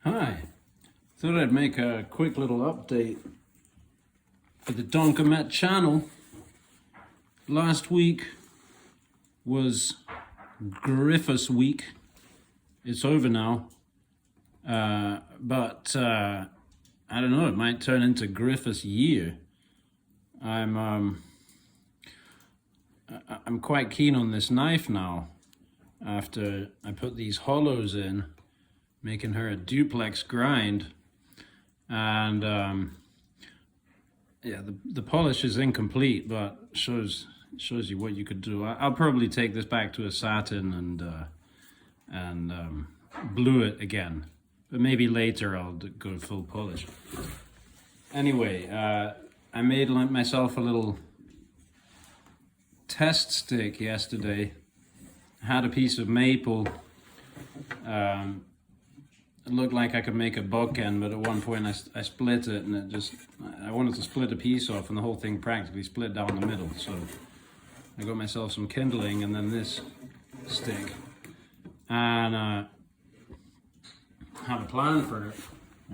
Hi, thought I'd make a quick little update for the Donkamet channel. Last week was Griffiths week. It's over now, but I don't know, it might turn into Griffiths year. I'm quite keen on this knife now after I put these hollows in, making her a duplex grind, and yeah, the polish is incomplete, but shows you what you could do. I'll probably take this back to a satin and blue it again, but maybe later I'll go full polish. Anyway, I made myself a little test stick yesterday. I had a piece of maple. It looked like I could make a bookend, but at one point I split it, and I wanted to split a piece off, and the whole thing practically split down the middle. So I got myself some kindling and then this stick, and had a plan for it.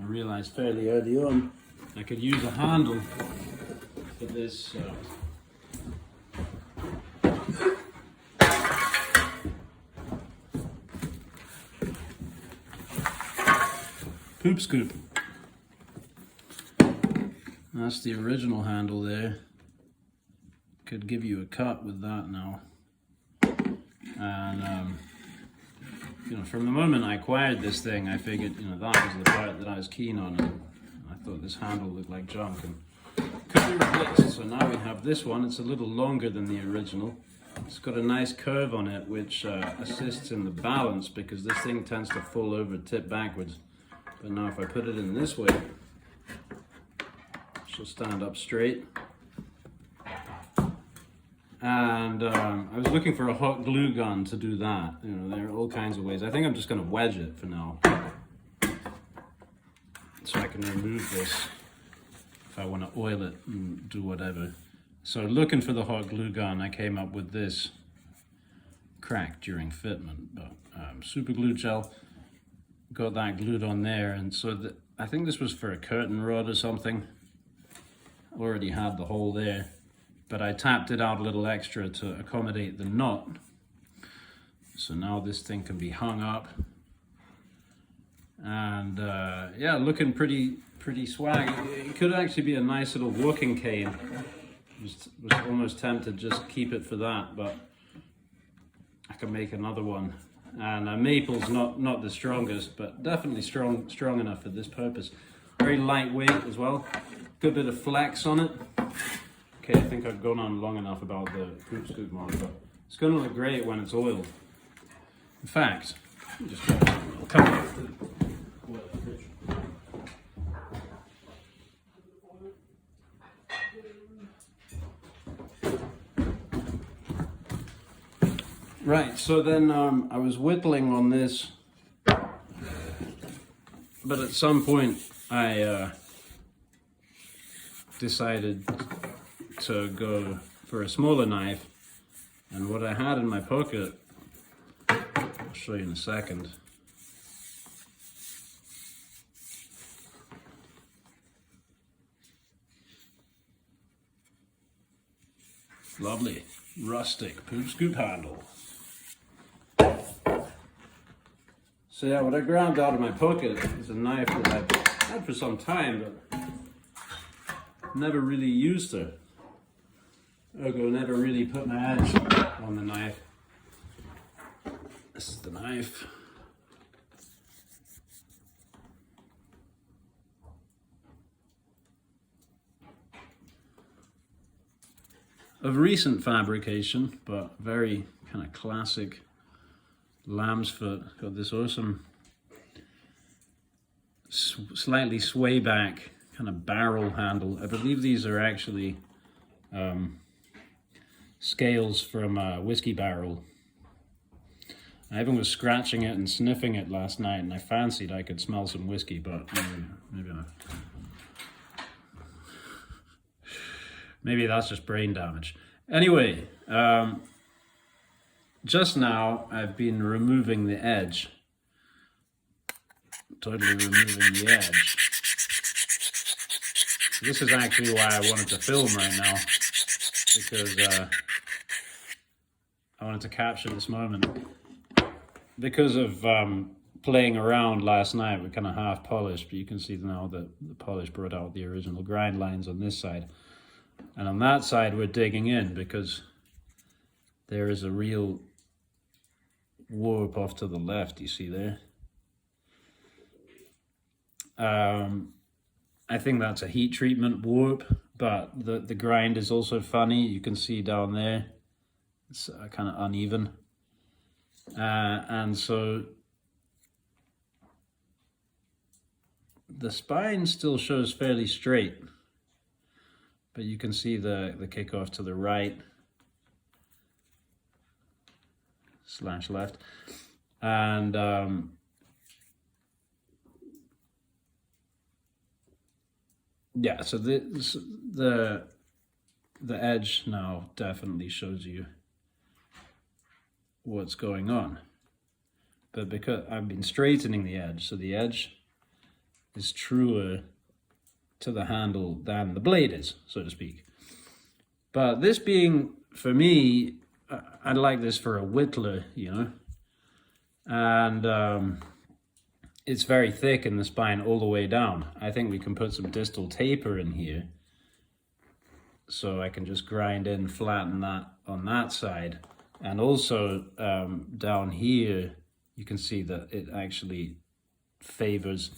I realized fairly early on I could use a handle for this. Poop scoop. That's the original handle there. Could give you a cut with that now. And you know, from the moment I acquired this thing, I figured, you know, that was the part that I was keen on, and I thought this handle looked like junk and could be replaced. So now we have this one. It's a little longer than the original. It's got a nice curve on it, which assists in the balance, because this thing tends to fall over, tip backwards. But now if I put it in this way, she'll stand up straight. And I was looking for a hot glue gun to do that. You know, there are all kinds of ways. I think I'm just going to wedge it for now, so I can remove this if I want to oil it and do whatever. So looking for the hot glue gun, I came up with this, cracked during fitment, but super glue gel. Got that glued on there, and so I think this was for a curtain rod or something. Already had the hole there, but I tapped it out a little extra to accommodate the knot. So now this thing can be hung up, and yeah, looking pretty swag. It could actually be a nice little walking cane. Was almost tempted just keep it for that, but I can make another one. And maple's not the strongest, but definitely strong enough for this purpose. Very lightweight as well. Good bit of flex on it. Okay, I think I've gone on long enough about the poop scoop mod, but it's going to look great when it's oiled. In fact, I'll come back to the picture. Right, so then I was whittling on this, but at some point I decided to go for a smaller knife, and what I had in my pocket, I'll show you in a second. Lovely rustic poop scoop handle. So yeah, what I grabbed out of my pocket is a knife that I've had for some time, but never really used it. Ergo, never really put my edge on the knife. This is the knife. Of recent fabrication, but very kind of classic Lambsfoot. Got this awesome slightly sway back kind of barrel handle. I believe these are actually scales from a whiskey barrel. I even was scratching it and sniffing it last night, and I fancied I could smell some whiskey, but maybe that's just brain damage. Anyway, just now I've been removing the edge totally removing the edge. This is actually why I wanted to film right now, because I wanted to capture this moment. Because of playing around last night with kind of half polished, but you can see now that the polish brought out the original grind lines on this side. And on that side we're digging in because there is a real warp off to the left, you see there. I think that's a heat treatment warp, but the grind is also funny. You can see down there, it's kind of uneven. And so the spine still shows fairly straight, but you can see the kickoff to the right / left. And yeah, so the edge now definitely shows you what's going on. But because I've been straightening the edge, so the edge is truer to the handle than the blade is, so to speak. But this being, for me, I'd like this for a whittler, you know, and it's very thick in the spine all the way down. I think we can put some distal taper in here, so I can just grind in, flatten that on that side. And also down here, you can see that it actually favors.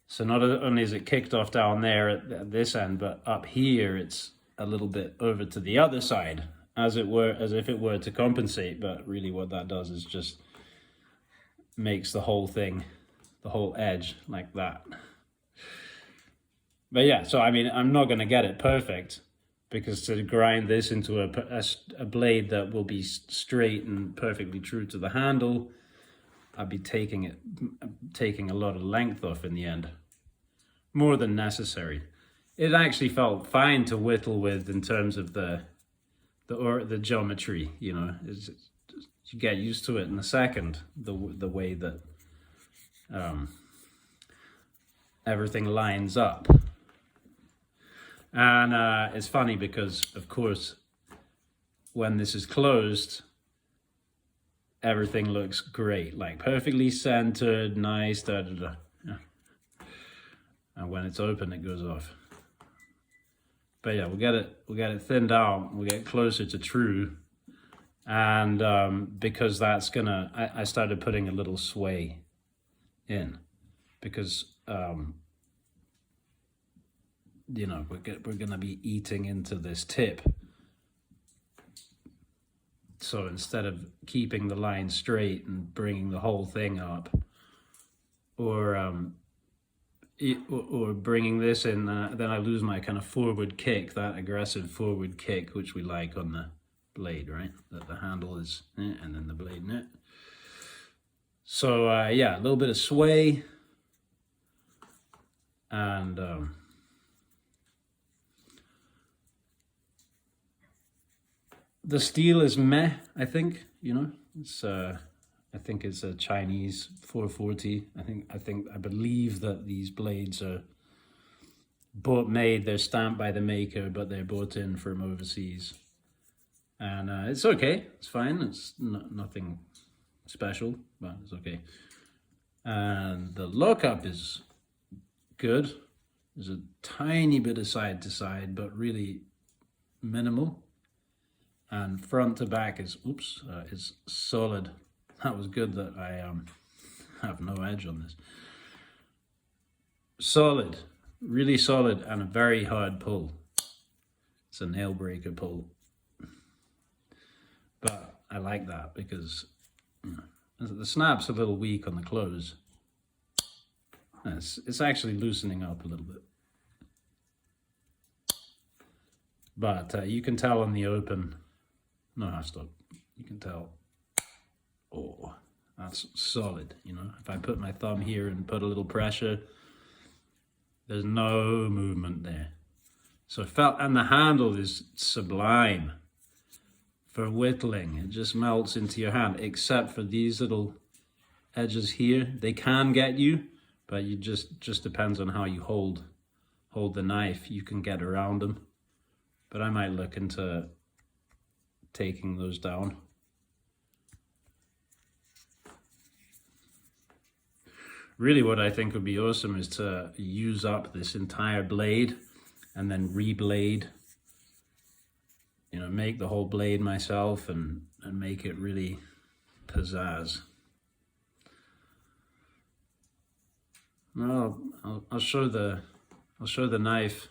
So not only is it kicked off down there at this end, but up here it's a little bit over to the other side, as if it were to compensate. But really what that does is just makes the whole thing, the whole edge like that. But yeah, so I mean, I'm not going to get it perfect, because to grind this into a blade that will be straight and perfectly true to the handle, I'd be taking a lot of length off in the end, more than necessary. It actually felt fine to whittle with in terms of the geometry, you know. You get used to it in a second, the way that everything lines up. And it's funny because, of course, when this is closed, everything looks great, like perfectly centered, nice, da da da. Yeah. And when it's open, it goes off. But yeah, we'll get it thinned out. We'll get closer to true, and because that's gonna, I started putting a little sway in, because you know, we're gonna be eating into this tip. So instead of keeping the line straight and bringing the whole thing up, or bringing this in, then I lose my kind of forward kick, that aggressive forward kick, which we like on the blade, right? That the handle is, and then the blade, So yeah, a little bit of sway, and the steel is meh, I think, you know. It's I think it's a Chinese 440. I believe that these blades are made, they're stamped by the maker, but they're bought in from overseas. And it's okay, it's fine, it's nothing special, but it's okay. And the lockup is good. There's a tiny bit of side to side, but really minimal. And front to back is solid. That was good that I have no edge on this. Solid, really solid, and a very hard pull. It's a nail breaker pull. But I like that because the snap's a little weak on the close. It's actually loosening up a little bit. But you can tell on the open, no half stop, you can tell, oh, that's solid, you know. If I put my thumb here and put a little pressure, there's no movement there. So it felt, and the handle is sublime for whittling. It just melts into your hand, except for these little edges here. They can get you, but you just depends on how you hold the knife. You can get around them, but I might look into taking those down. Really what I think would be awesome is to use up this entire blade and then reblade, you know, make the whole blade myself and make it really pizzazz. No, I'll show the knife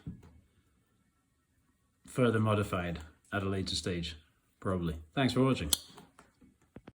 further modified at a later stage, probably. Thanks for watching.